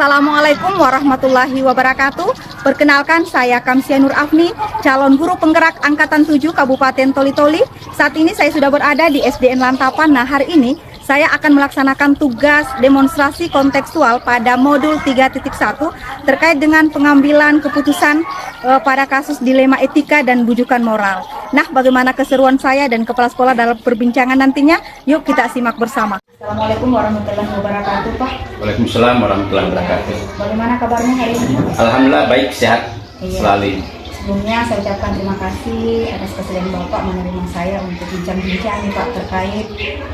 Assalamualaikum warahmatullahi wabarakatuh. Perkenalkan, saya Kamsia Nur Afni, calon guru penggerak Angkatan 7 Kabupaten Toli-Toli. Saat ini saya sudah berada di SDN Lantapan. Nah, hari ini saya akan melaksanakan tugas demonstrasi kontekstual pada modul 3.1 terkait dengan pengambilan keputusan pada kasus dilema etika dan bujukan moral. Nah, bagaimana keseruan saya dan kepala sekolah dalam perbincangan nantinya? Yuk kita simak bersama. Assalamualaikum warahmatullahi wabarakatuh, Pak. Waalaikumsalam warahmatullahi wabarakatuh. Bagaimana kabarnya hari ini? Alhamdulillah baik, sehat selalu. Sebelumnya saya ucapkan terima kasih atas kesediaan Bapak menerima saya untuk bincang-bincang nih Pak terkait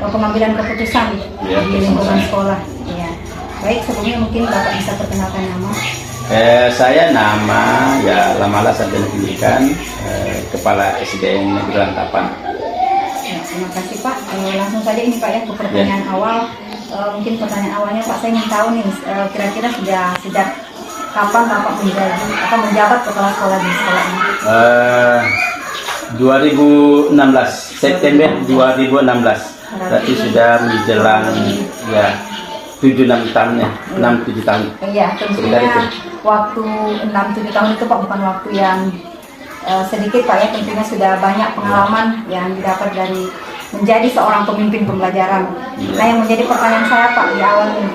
pengambilan keputusan di lingkungan sekolah. Ya. Baik, sebelumnya mungkin Bapak bisa perkenalkan nama. Saya nama Lamala Sarjana Pendidikan, Kepala SDN Negeri Lantapan. Ya, terima kasih Pak. Langsung saja ini Pak ya ke pertanyaan awal. Mungkin pertanyaan awalnya Pak, saya ingin tahu nih kira-kira sejak kapan Bapak menjabat kepala sekolah di sekolah ini? 2016, September 2016. Berarti sudah menjelang 7-6 tahun ya, 6-7 tahun. Iya, tentunya waktu 6-7 tahun itu Pak bukan waktu yang sedikit Pak ya, tentunya sudah banyak pengalaman yang didapat dari menjadi seorang pemimpin pembelajaran. Nah, yang menjadi pertanyaan saya Pak di awal ini,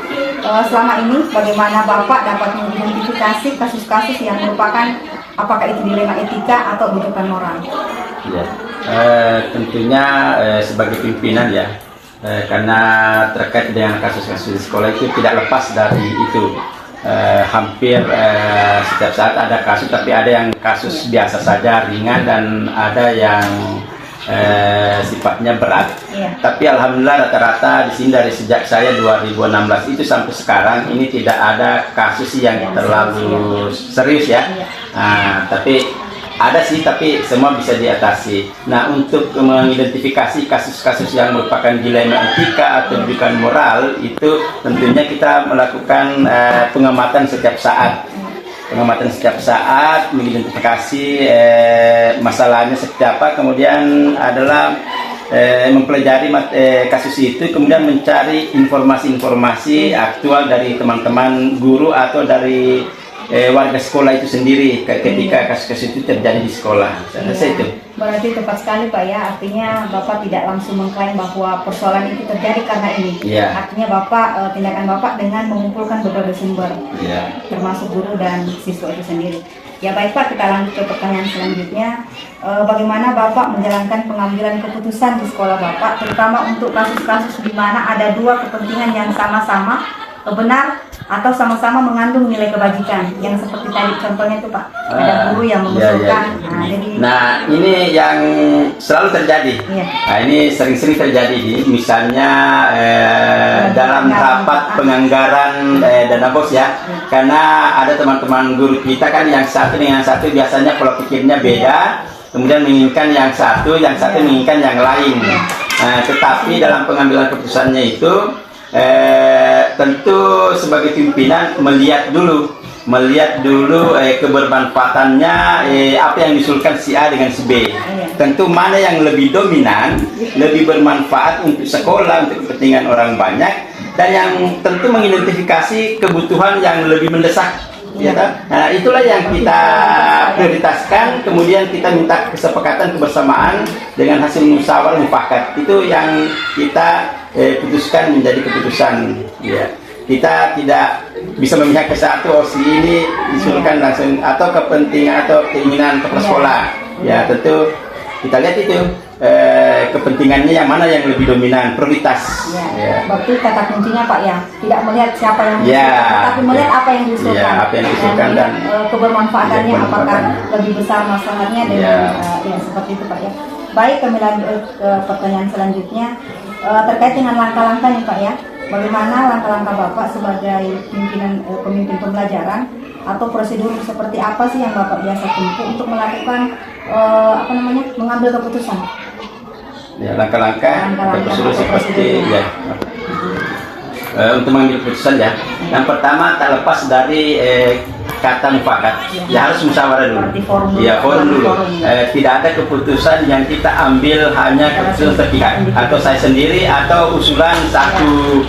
selama ini bagaimana Bapak dapat mengidentifikasi kasus-kasus yang merupakan apakah itu dilema etika atau bujukan moral? Ya, tentunya sebagai pimpinan ya, karena terkait dengan kasus-kasus di sekolah itu tidak lepas dari itu. Hampir setiap saat ada kasus, tapi ada yang kasus biasa saja, ringan, dan ada yang sifatnya berat. Tapi alhamdulillah rata-rata di sini dari sejak saya 2016 itu sampai sekarang ini tidak ada kasus yang terlalu serius ya. Tapi ada sih, tapi semua bisa diatasi. Nah, untuk mengidentifikasi kasus-kasus yang merupakan dilema etika atau bukan moral, itu tentunya kita melakukan pengamatan setiap saat. Mengidentifikasi masalahnya seperti apa, kemudian adalah mempelajari kasus itu, kemudian mencari informasi-informasi aktual dari teman-teman guru atau dari warga sekolah itu sendiri ketika kasus-kasus itu terjadi di sekolah. Itu. Berarti tepat sekali Pak ya, artinya Bapak tidak langsung mengklaim bahwa persoalan itu terjadi karena ini. Artinya Bapak, tindakan Bapak dengan mengumpulkan berbagai sumber, termasuk guru dan siswa itu sendiri. Ya baik Pak, kita lanjut ke pertanyaan selanjutnya. Bagaimana Bapak menjalankan pengambilan keputusan di sekolah Bapak, terutama untuk kasus-kasus di mana ada dua kepentingan yang sama-sama benar atau sama-sama mengandung nilai kebajikan, yang seperti tadi contohnya itu Pak, ada guru yang mengusulkan. Nah, ini yang selalu terjadi. Nah, ini sering-sering terjadi, misalnya dalam rapat penganggaran dana BOS ya, karena ada teman-teman guru kita kan yang satu dengan yang satu biasanya pola pikirnya beda, kemudian menginginkan yang satu menginginkan yang lain. Tetapi dalam pengambilan keputusannya itu tentu sebagai pimpinan melihat dulu kebermanfaatannya, apa yang diusulkan si A dengan si B. Tentu mana yang lebih dominan, lebih bermanfaat untuk sekolah, untuk kepentingan orang banyak, dan yang tentu mengidentifikasi kebutuhan yang lebih mendesak. Nah, itulah yang kita prioritaskan, kemudian kita minta kesepakatan kebersamaan dengan hasil musyawarah mufakat. Itu yang kita putuskan menjadi keputusan. Kita tidak bisa memihak ke satu, si ini disuruhkan langsung, atau kepentingan atau keinginan kepala sekolah. Ya, tentu kita lihat itu kepentingannya yang mana yang lebih dominan, prioritas. Berarti kata kuncinya Pak ya, tidak melihat siapa yang diusulkan, tapi melihat apa yang diusulkan. Dan kebermanfaatannya apakah lebih besar masalahnya dengan seperti itu Pak ya. Baik, kami lanjut ke pertanyaan selanjutnya terkait dengan langkah-langkah nih Pak ya. Bagaimana langkah-langkah Bapak sebagai pemimpin pembelajaran, atau prosedur seperti apa sih yang Bapak biasa tempuh untuk melakukan mengambil keputusan? Ya, langkah-langkah prosedur seperti untuk mengambil keputusan ya. Yang pertama tak lepas dari kata mufakat. Ya harus musyawarah dulu. Ya forum dulu. Tidak ada keputusan yang kita ambil hanya keputusan sepihak atau saya sendiri atau usulan satu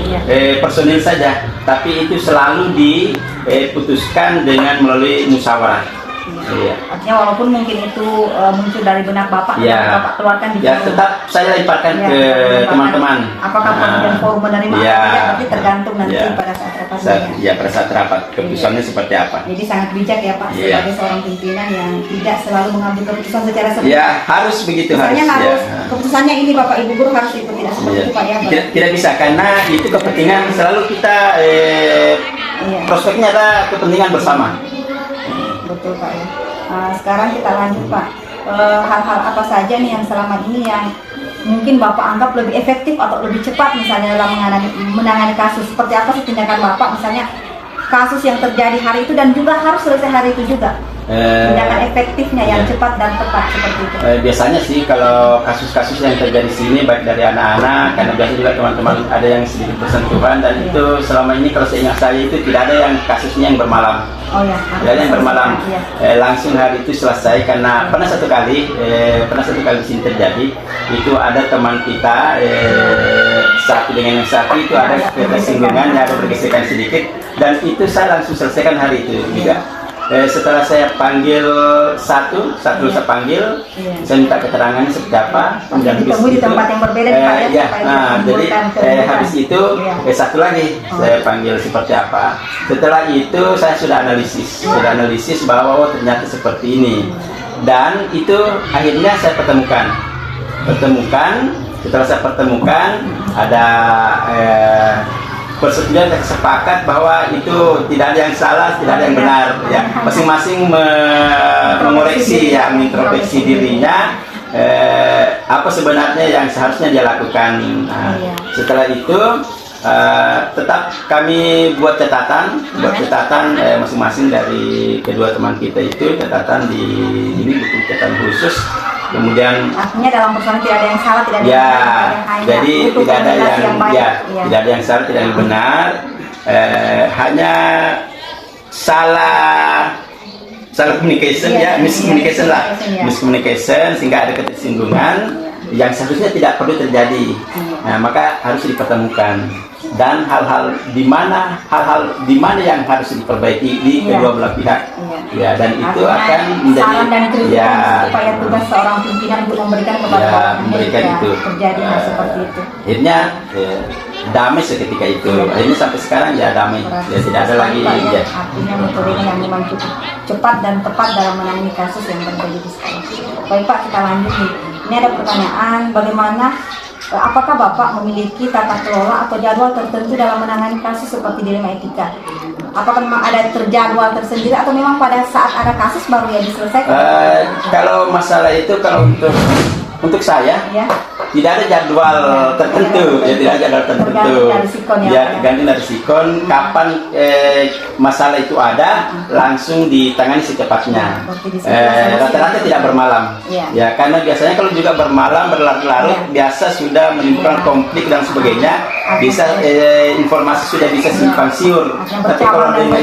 personil saja, tapi itu selalu diputuskan dengan melalui musyawarah. Iya. Artinya walaupun mungkin itu muncul dari benak Bapak, Bapak keluarkan di tetap saya lemparkan ke teman-teman. Apakah kemudian forum menerima atau tidak, nanti tergantung nanti pada saat rapat. Pada saat rapat keputusannya seperti apa. Jadi sangat bijak ya Pak, sebagai seorang pimpinan yang tidak selalu mengambil keputusan secara sepihak. Ya harus begitu. Harus keputusannya ini Bapak Ibu guru harus ikut, tidak seperti itu Pak ya. Tidak bisa, karena itu kepentingan selalu kita prospeknya ada kepentingan bersama. Betul Pak ya. Sekarang kita lanjut Pak. Hal-hal apa saja nih yang selama ini yang mungkin Bapak anggap lebih efektif atau lebih cepat misalnya dalam menangani kasus? Seperti apa sih tindakan Bapak misalnya kasus yang terjadi hari itu dan juga harus selesai hari itu juga? Tindakan efektifnya yang cepat dan tepat seperti itu. Biasanya sih kalau kasus-kasus yang terjadi di sini baik dari anak-anak, karena biasanya juga teman-teman ada yang sedikit bersentuhan, dan itu selama ini kalau seingat saya itu tidak ada yang kasusnya yang bermalam. Tidak ada yang bermalam. Langsung hari itu selesai, karena pernah satu kali di sini terjadi itu ada teman kita satu dengan yang satu itu ada ketersinggungan, ada bergesekan sedikit, dan itu saya langsung selesaikan hari itu juga. Setelah saya panggil satu saya panggil, saya minta keterangannya seperti apa, kemudian di tempat yang berbeda jadi habis itu satu lagi saya panggil seperti apa. Setelah itu saya sudah analisis bahwa ternyata seperti ini, dan itu akhirnya saya pertemukan. Setelah saya pertemukan ada persetujuan dan sepakat bahwa itu tidak ada yang salah, tidak ada yang benar, ya. Masing-masing mengoreksi, mengintrospeksi dirinya, apa sebenarnya yang seharusnya dia lakukan. Setelah itu tetap kami buat catatan masing-masing dari kedua teman kita itu, catatan di ini buku catatan khusus. Kemudian artinya dalam persoalan tidak ada yang salah, tidak ada yang benar, jadi tidak ada tidak ada yang salah, tidak ada yang benar, hanya salah communication, miscommunication, sehingga ada ketersinggungan yang seharusnya tidak perlu terjadi. Nah, maka harus dipertemukan, dan hal-hal di mana yang harus diperbaiki di kedua belah pihak. Dan itu akan menjadi saran dan kritikan supaya tugas seorang pimpinan untuk memberikan kepada itu terjadi seperti itu. Akhirnya damai seketika itu. Akhirnya sampai sekarang damai. Tidak ada lagi. Artinya metodenya yang memang cukup cepat dan tepat dalam menangani kasus yang terjadi di sekolah. Baik Pak, kita lanjut nih. Ini ada pertanyaan, bagaimana apakah Bapak memiliki tata kelola atau jadwal tertentu dalam menangani kasus seperti dilema etika? Apakah memang ada terjadwal tersendiri atau memang pada saat ada kasus baru ya diselesaikan? Kalau masalah itu, kalau untuk saya tidak ada jadwal tertentu, tidak ada jadwal tertentu. Ganti dari sikon. Kapan masalah itu ada, langsung ditangani secepatnya. Rata-rata tidak bermalam. Karena biasanya kalau juga bermalam berlarut-larut, biasa sudah menimbulkan konflik dan sebagainya. Bisa informasi sudah bisa simpang siur. Tapi kalau dengan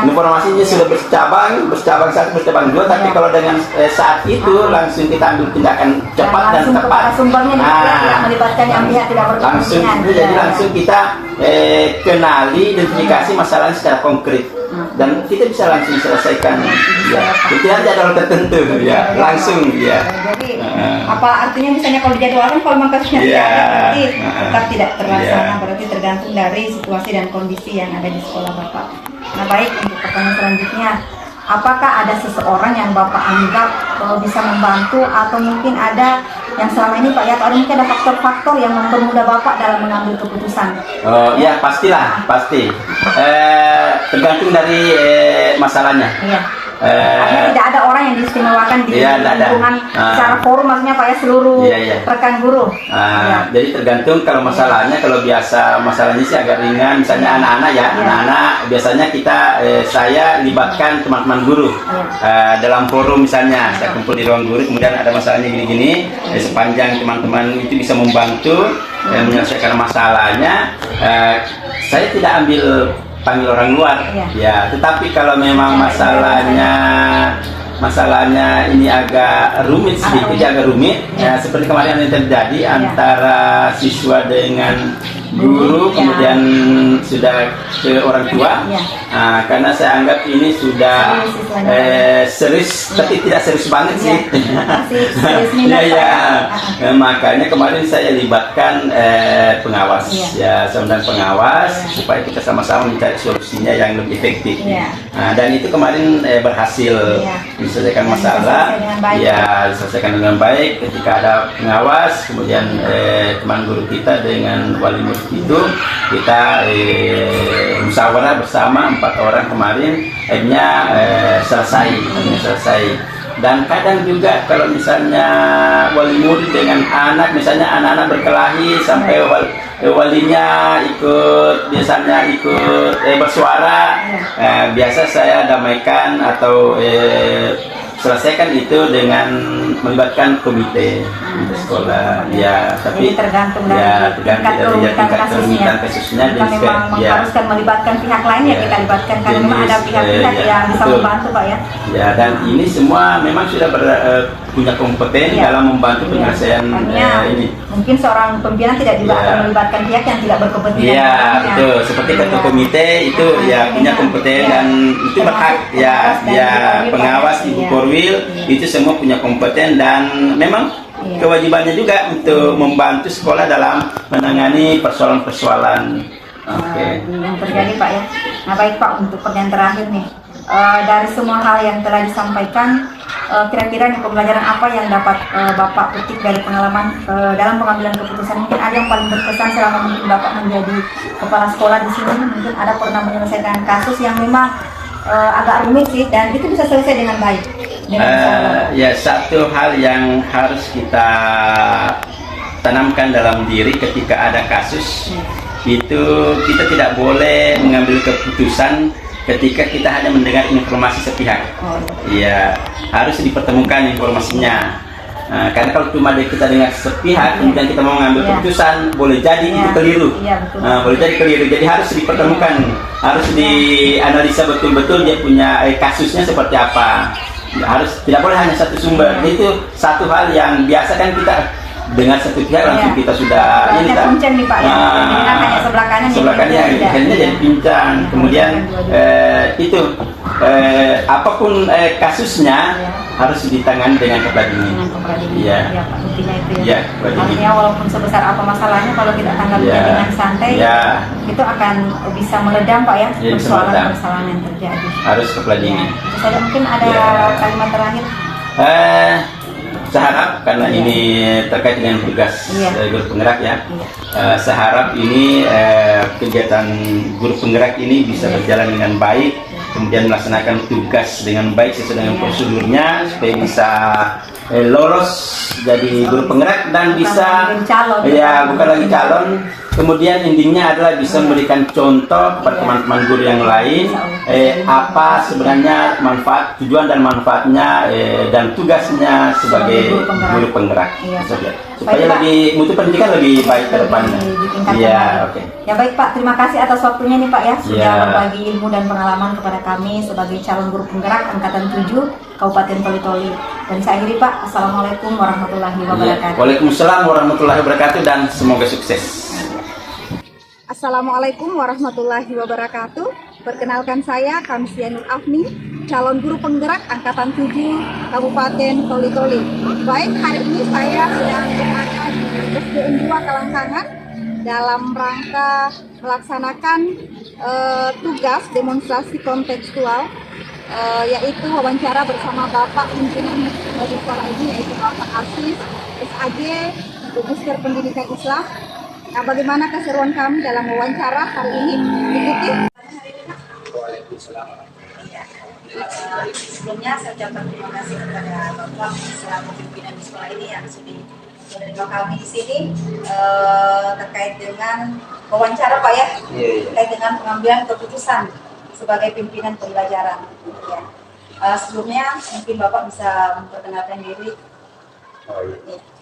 informasinya sudah bercabang satu, bercabang dua. Tapi kalau dengan saat itu langsung kita ambil tindakan cepat dan tepat. Melibatkan yang pihak tidak berkepentingan. Langsung kita kenali, identifikasi masalahnya secara konkret, dan kita bisa langsung selesaikan. Tidak ada jadwal tertentu, langsung. Jadi apa artinya misalnya kalau dijadwalkan, kalau memang kasusnya tidak ada, berarti tetap tidak terlaksana. Berarti tergantung dari situasi dan kondisi yang ada di sekolah Bapak. Nah baik, untuk pertanyaan selanjutnya, apakah ada seseorang yang Bapak anggap bisa membantu, atau mungkin ada yang selama ini Pak atau mungkin ada faktor-faktor yang mempermudah Bapak dalam mengambil keputusan? Pastilah, pasti. Tergantung dari masalahnya. Tidak ada orang yang diistimewakan di lingkungan secara forum, maksudnya Pak seluruh rekan guru. Jadi tergantung kalau masalahnya, kalau biasa masalahnya sih agak ringan, misalnya anak-anak biasanya saya libatkan teman-teman guru dalam forum, misalnya saya kumpul di ruang guru, kemudian ada masalahnya gini-gini, sepanjang teman-teman itu bisa membantu menyelesaikan masalahnya, saya tidak ambil panggil orang luar. Ya, tetapi kalau memang masalahnya ini agak rumit sedikit, agak rumit. Ya, seperti kemarin yang terjadi antara siswa dengan guru, kemudian sudah ke orang tua. Nah, karena saya anggap ini sudah serius, tapi tidak serius banget sih. Makanya kemarin saya libatkan pengawas, seorang pengawas, supaya kita sama-sama mencari solusinya yang lebih efektif. Nah, dan itu kemarin berhasil diselesaikan masalah, diselesaikan dengan baik ketika ada pengawas, kemudian teman guru kita dengan wali murid itu kita musyawarah bersama 4 orang kemarin, akhirnya selesai. Dan kadang juga kalau misalnya wali murid dengan anak, misalnya anak-anak berkelahi sampai walinya biasanya ikut bersuara, biasa saya damaikan atau selesaikan itu dengan melibatkan komite sekolah. Ya, tapi tergantung dari tingkat kasusnya. Jika memang mengharuskan melibatkan pihak lain, ya kita libatkan karena memang ada pihak-pihak yang bisa membantu, Pak ya. Ya, dan ini semua memang sudah punya kompeten dalam membantu penyelesaian ini. Mungkin seorang pembina tidak juga akan melibatkan pihak yang tidak berkompetensi. Iya, betul. Seperti ketua komite itu punya kompeten dan itu berhak pengawas Ibu Korwil itu semua punya kompeten dan memang kewajibannya juga untuk membantu sekolah dalam menangani persoalan-persoalan yang terjadi, Pak ya. Nah, baik Pak, untuk pertanyaan terakhir nih, dari semua hal yang telah disampaikan, kira-kira nih pembelajaran apa yang dapat Bapak petik dari pengalaman dalam pengambilan keputusan? Mungkin ada yang paling berkesan selama mungkin Bapak menjadi kepala sekolah di sini, mungkin ada pernah menyelesaikan kasus yang memang agak rumit sih, dan itu bisa selesai dengan baik. Satu hal yang harus kita tanamkan dalam diri ketika ada kasus, itu kita tidak boleh mengambil keputusan ketika kita hanya mendengar informasi sepihak. Harus dipertemukan informasinya. Karena kalau cuma kita dengar sepihak, kemudian kita mau mengambil keputusan, boleh jadi itu keliru. Boleh jadi keliru. Jadi harus dipertemukan, harus dianalisa betul-betul dia punya kasusnya seperti apa. Tidak boleh hanya satu sumber. Itu satu hal yang biasa kan kita dengar satu pihak langsung kita sudah ini kan. Sebelah kanan akhirnya jadi pincang. Kemudian apapun kasusnya harus ditangani dengan kepala dingin. Intinya itu ya. Artinya walaupun sebesar apa masalahnya, kalau kita tanggapi dengan santai, itu akan bisa meredam, Pak ya, persoalan-persoalan yang terjadi. Harus kepala dingin. Saya mungkin ada kalimat terakhir. Saya harap karena ini terkait dengan tugas guru penggerak ya. Saya harap ini kegiatan guru penggerak ini bisa berjalan dengan baik, kemudian melaksanakan tugas dengan baik sesuai dengan prosedurnya supaya bisa lolos jadi guru penggerak dan bisa bukan lagi calon. Kemudian intinya adalah bisa memberikan contoh kepada teman-teman guru yang lain apa sebenarnya manfaat, tujuan dan manfaatnya dan tugasnya sebagai guru penggerak. Supaya lebih mutu pendidikan lebih baik ke depannya. Ya baik Pak, terima kasih atas waktunya nih Pak ya, sudah berbagi ilmu dan pengalaman kepada kami sebagai calon guru penggerak angkatan 7 Kabupaten Toli-Toli. Dan saya akhiri Pak, Assalamualaikum warahmatullahi wabarakatuh. Waalaikumsalam warahmatullahi wabarakatuh dan semoga sukses. Assalamualaikum warahmatullahi wabarakatuh. Perkenalkan saya Kamsia Nur Afni, calon guru penggerak angkatan 7 Kabupaten Toli-Toli. Baik, hari ini saya sedang berada di SDN 2 Kalangkangan dalam rangka melaksanakan tugas demonstrasi kontekstual, yaitu wawancara bersama Bapak pimpinan dari sekolah ini, yaitu Bapak Asis SAG, Magister Pendidikan Islam. Nah, bagaimana keseruan kami dalam wawancara hari ini? Ikuti. Waalaikumsalam. Sebelumnya saya ucapkan terima kasih kepada Bapak selaku pimpinan di sekolah ini yang sudah menerima kami di sini terkait dengan wawancara Pak ya, terkait dengan pengambilan keputusan sebagai pimpinan pembelajaran. Sebelumnya mungkin Bapak bisa memperkenalkan diri.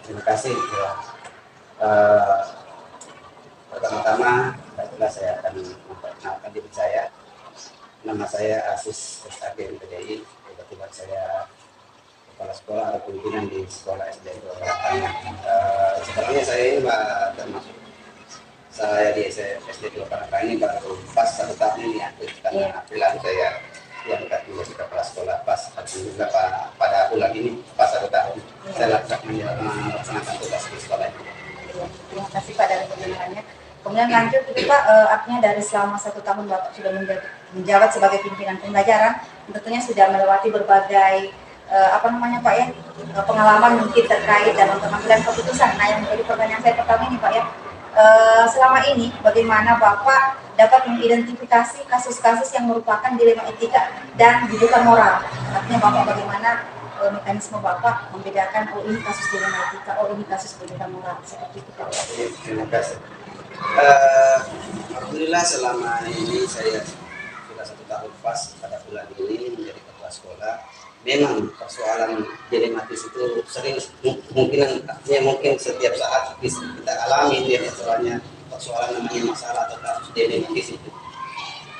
Terima kasih. Pertama-tama saya akan memperkenalkan diri saya. nama saya Asis SAG MPDI. Kebetulan saya kepala sekolah atau pimpinan di sekolah SD Dua. Sebenarnya saya ini termasuk saya di SD Dua ini baru pas 1 tahun ini ya, karena April saya diangkat menjadi kepala sekolah pas alhamdulillah pada bulan ini pas 1 tahun saya melaksanakan tugas di sekolah ini. Terima kasih Pak dari penjelasannya. Kemudian lanjut itu Pak, artinya dari selama 1 tahun Bapak sudah menjabat sebagai pimpinan pembelajaran, tentunya sudah melewati berbagai Pak ya, pengalaman mungkin terkait dalam pengambilan keputusan. Nah, yang menjadi pertanyaan saya pertama ini Pak ya, selama ini bagaimana Bapak dapat mengidentifikasi kasus-kasus yang merupakan dilema etika dan judukan moral? Artinya Bapak bagaimana mekanisme Bapak membedakan oh ini kasus dilema etika, oh ini kasus judukan moral, seperti itu Pak. Terima kasih. Alhamdulillah selama ini saya sudah 1 tahun pas pada bulan ini menjadi kepala sekolah. Memang persoalan dilematis itu sering mungkin setiap saat kita alami ya, soalnya persoalan namanya masalah atau kasus dilematis itu.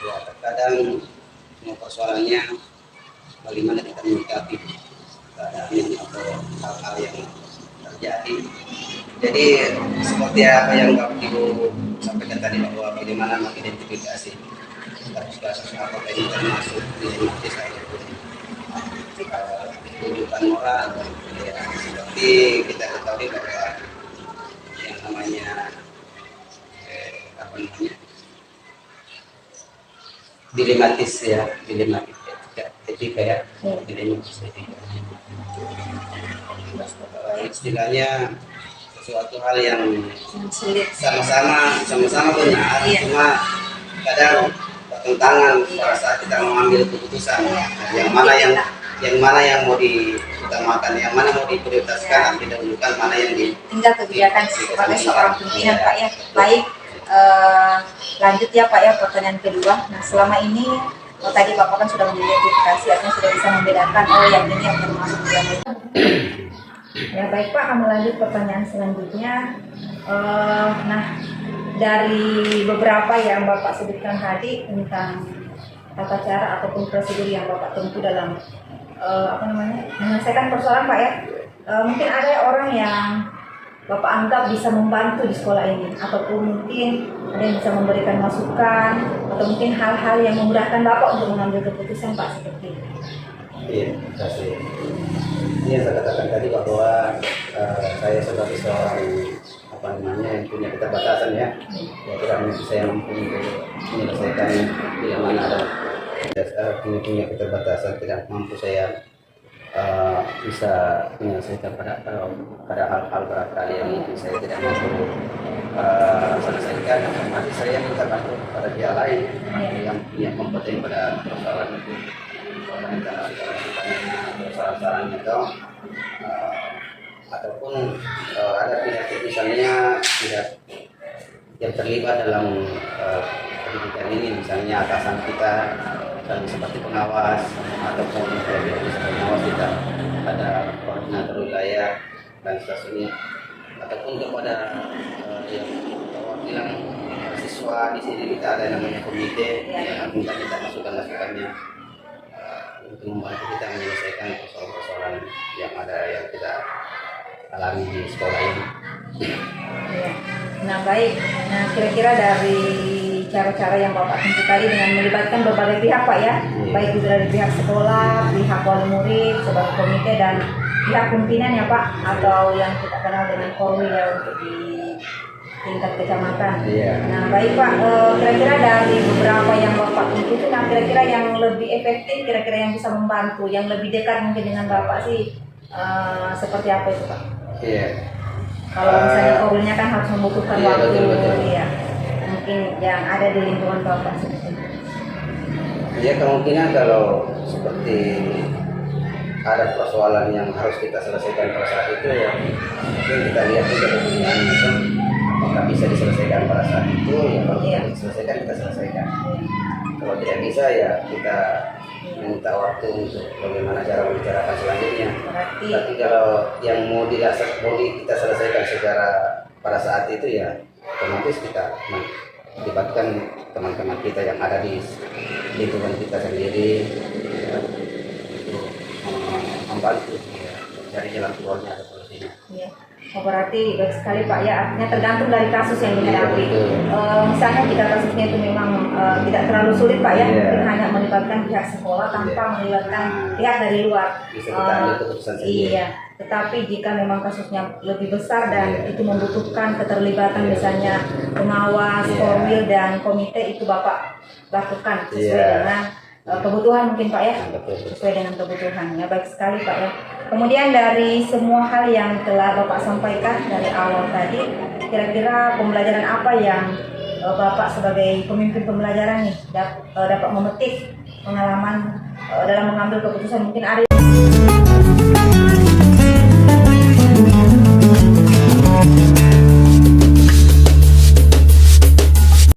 Ya, terkadang semua persoalannya bagaimana kita menyikapi keadaan atau hal-hal yang terjadi. Jadi seperti apa yang Bapak Ibu sampaikan tadi bahwa bagaimana mengidentifikasi kasus-kasus apakah ini termasuk dilematis ataupun rujukan moral. Ya, seperti kita ketahui bahwa yang namanya dilematis etika ya, dilematis etika. Istilahnya suatu hal yang sama-sama benar, cuma kadang bertentangan pada saat kita mengambil keputusan yang mana yang mau diutamakan, yang mana mau diprioritaskan, didahulukan, mana yang tinggal kebijakan sebagai seorang pimpinan Pak ya. Baik, lanjut ya Pak ya, pertanyaan kedua. Nah, selama ini tadi Bapak kan sudah mengidentifikasi, artinya sudah bisa membedakan oh yang ini yang termasuk dalam itu. Ya baik Pak, kami lanjut pertanyaan selanjutnya. Nah, dari beberapa yang Bapak sebutkan tadi tentang tata cara ataupun prosedur yang Bapak tempuh dalam menyelesaikan persoalan Pak ya, mungkin ada orang yang Bapak anggap bisa membantu di sekolah ini, ataupun mungkin ada yang bisa memberikan masukan, atau mungkin hal-hal yang memudahkan Bapak untuk mengambil keputusan Pak, seperti itu. Iya, terima kasih. Ini yang saya katakan tadi bahwa saya sebagai seorang yang punya keterbatasan ya, tidak saya mampu menyelesaikan bila mana ada punya keterbatasan, tidak mampu saya bisa menyelesaikan pada hal-hal barangkali yang mungkin saya tidak mampu selesaikan. Nanti saya minta bantu pada pihak lain yang kompeten pada persoalan itu. Persoalan itu ataupun ada pihak misalnya pihak yang terlibat dalam pendidikan ini, misalnya atasan kita dan seperti pengawas ataupun bisa pengawas kita, ada koordinator wilayah dan seterusnya, ataupun kepada yang perwakilan siswa di sini kita ada yang namanya komite yang minta kita masukannya untuk membantu kita menyelesaikan persoalan-persoalan yang ada yang kita alami di sekolah ini. Ya. Nah baik, nah kira-kira dari cara-cara yang Bapak tempuh tadi dengan melibatkan berbagai pihak Pak ya, baik itu dari pihak sekolah, pihak wali murid, sebagai komite dan pihak pimpinan ya Pak, atau yang kita kenal dengan korwil ya untuk di tingkat kecamatan. Nah baik Pak, kira-kira dari beberapa yang Bapak tempuh itu, nah kira-kira yang lebih efektif, kira-kira yang bisa membantu, yang lebih dekat mungkin dengan Bapak sih seperti apa itu Pak? Iya. Kalau misalnya korwilnya kan harus membutuhkan waktu, betul. Ya, mungkin yang ada di lingkungan Bapak seperti itu. Ya kemungkinan kalau seperti ada persoalan yang harus kita selesaikan pada saat itu ya, mungkin kita lihat juga kebutuhan itu apakah bisa diselesaikan pada saat itu ya, kalau bisa diselesaikan kita selesaikan. Kalau tidak bisa ya kita minta waktu untuk bagaimana cara membicarakan selanjutnya. Tapi kalau yang mau kita selesaikan secara pada saat itu ya otomatis kita melibatkan teman-teman kita yang ada di lingkungan kita sendiri ya, untuk membantu ya, dari jalan keluarnya atau solusinya. Iya. Oh, berarti baik sekali Pak ya, artinya tergantung dari kasus yang dihadapi. Misalnya jika kasusnya itu memang tidak terlalu sulit Pak ya, mungkin hanya melibatkan pihak sekolah tanpa melibatkan pihak dari luar. Bisa kita ambil keputusan sendiri. Iya, tetapi jika memang kasusnya lebih besar dan itu membutuhkan keterlibatan misalnya pengawas, formil dan komite, itu Bapak lakukan sesuai dengan kebutuhan mungkin Pak ya, sesuai dengan kebutuhan ya. Baik sekali Pak ya. Kemudian dari semua hal yang telah Bapak sampaikan dari awal tadi, kira-kira pembelajaran apa yang Bapak sebagai pemimpin pembelajaran nih dapat memetik pengalaman dalam mengambil keputusan? Mungkin ada